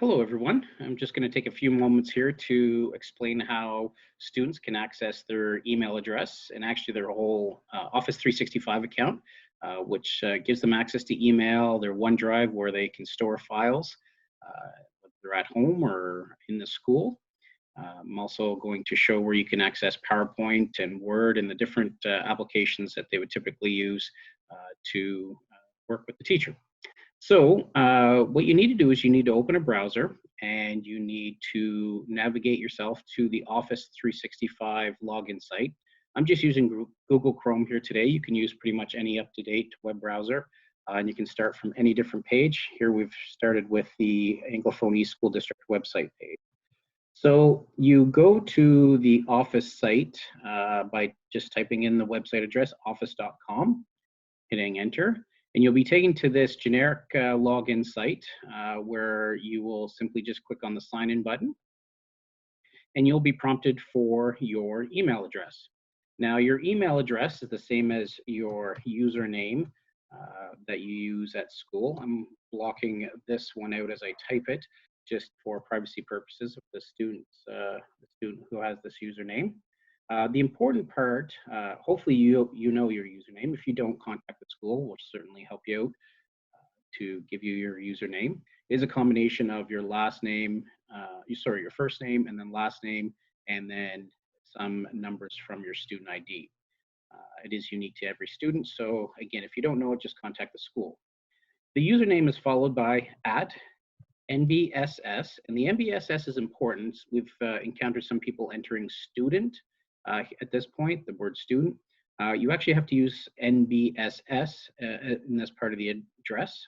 Hello, everyone. I'm just going to take a few moments here to explain how students can access their email address and actually their whole Office 365 account, which gives them access to email, their OneDrive, where they can store files, whether they're at home or in the school. I'm also going to show where you can access PowerPoint and Word and the different applications that they would typically use to work with the teacher. So what you need to do is you need to open a browser and you need to navigate yourself to the Office 365 login site. I'm just using Google Chrome here today. You can use pretty much any up-to-date web browser, and you can start from any different page. Here we've started with the Anglophone East School District website page. So you go to the Office site by just typing in the website address, office.com, hitting enter, and you'll be taken to this generic login site where you will simply just click on the sign in button and you'll be prompted for your email address. Now, your email address is the same as your username that you use at school. I'm blocking this one out as I type it just for privacy purposes of the student who has this username. The important part, hopefully you know your username. If you don't, contact the school. We'll certainly help you out to give you your username. It is a combination of your last name, your first name, and then last name, and then some numbers from your student ID. It is unique to every student. So again, if you don't know it, just contact the school. The username is followed by @NBSS, and the NBSS is important. We've encountered some people entering student at this point, the word student. You actually have to use NBSS in this part of the address,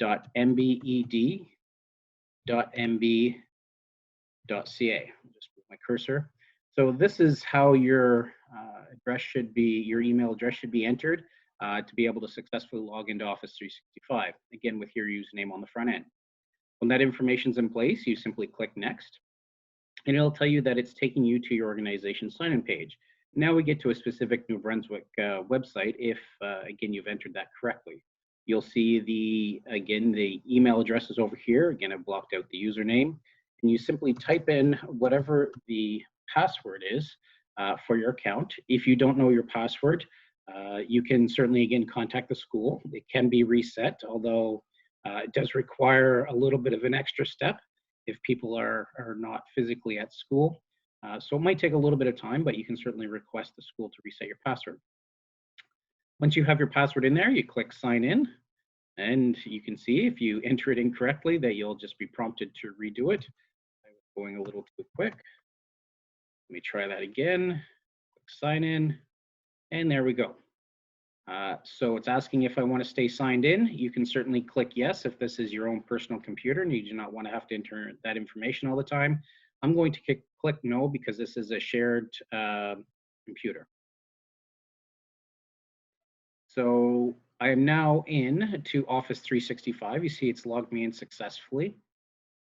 .mbed.mb.ca. Just put my cursor. So this is how your your email address should be entered to be able to successfully log into Office 365, again, with your username on the front end. When that information's in place, you simply click next, and it'll tell you that it's taking you to your organization sign-in page. Now we get to a specific New Brunswick website if, again, you've entered that correctly. You'll see the email address is over here. Again, I've blocked out the username, and you simply type in whatever the password is for your account. If you don't know your password, you can certainly, again, contact the school. It can be reset, although it does require a little bit of an extra step if people are not physically at school. So it might take a little bit of time, but you can certainly request the school to reset your password. Once you have your password in there, you click sign in, and you can see if you enter it incorrectly that you'll just be prompted to redo it. I was going a little too quick. Let me try that again. Click sign in, and there we go. So it's asking if I want to stay signed in. You can certainly click yes if this is your own personal computer and you do not want to have to enter that information all the time. I'm going to click no because this is a shared computer. So I am now in to Office 365. You see it's logged me in successfully.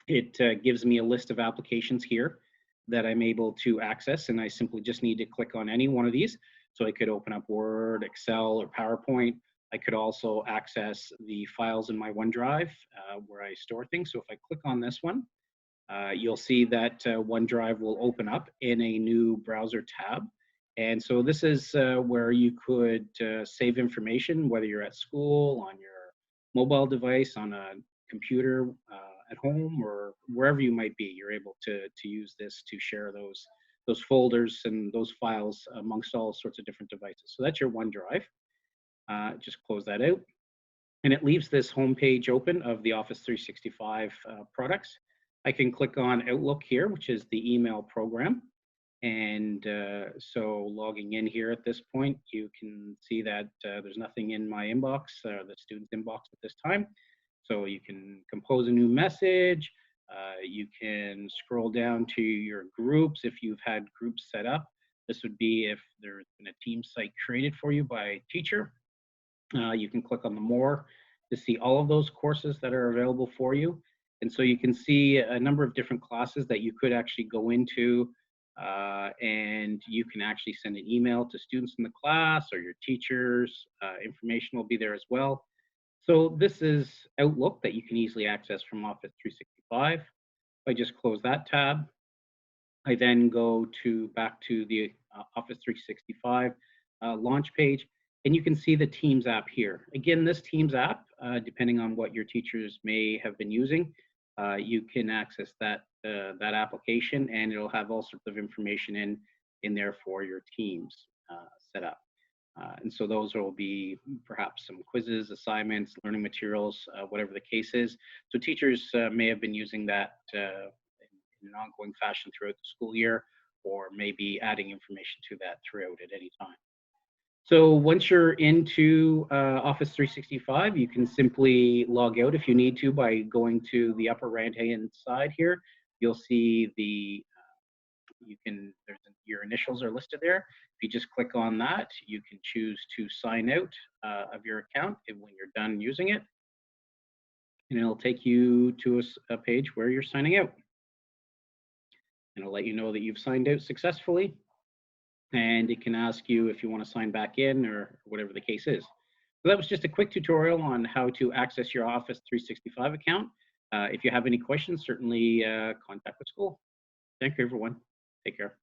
It gives me a list of applications here that I'm able to access, and I simply just need to click on any one of these. So I could open up Word, Excel, or PowerPoint. I could also access the files in my OneDrive where I store things. So if I click on this one, you'll see that OneDrive will open up in a new browser tab. And so this is where you could save information, whether you're at school, on your mobile device, on a computer at home, or wherever you might be. You're able to use this to share those folders and those files amongst all sorts of different devices. So that's your OneDrive. Just close that out. And it leaves this home page open of the Office 365 products. I can click on Outlook here, which is the email program. And so logging in here at this point, you can see that there's nothing in my inbox, the student's inbox at this time. So you can compose a new message. You can scroll down to your groups if you've had groups set up. This would be if there's been a team site created for you by a teacher. You can click on the more to see all of those courses that are available for you. And so you can see a number of different classes that you could actually go into, and you can actually send an email to students in the class or your teachers. Information will be there as well. So this is Outlook that you can easily access from Office 365. I just close that tab, I then go back to the Office 365 launch page, and you can see the Teams app here. Again, this Teams app, depending on what your teachers may have been using, you can access that application, and it'll have all sorts of information in there for your teams set up. And so those will be perhaps some quizzes, assignments, learning materials, whatever the case is. So teachers may have been using that in an ongoing fashion throughout the school year, or maybe adding information to that throughout at any time. So once you're into Office 365, you can simply log out if you need to by going to the upper right-hand side here. You'll see your initials are listed there. If you just click on that, you can choose to sign out of your account when you're done using it. And it'll take you to a page where you're signing out. And it'll let you know that you've signed out successfully. And it can ask you if you want to sign back in or whatever the case is. So that was just a quick tutorial on how to access your Office 365 account. If you have any questions, certainly contact the school. Thank you, everyone. Take care.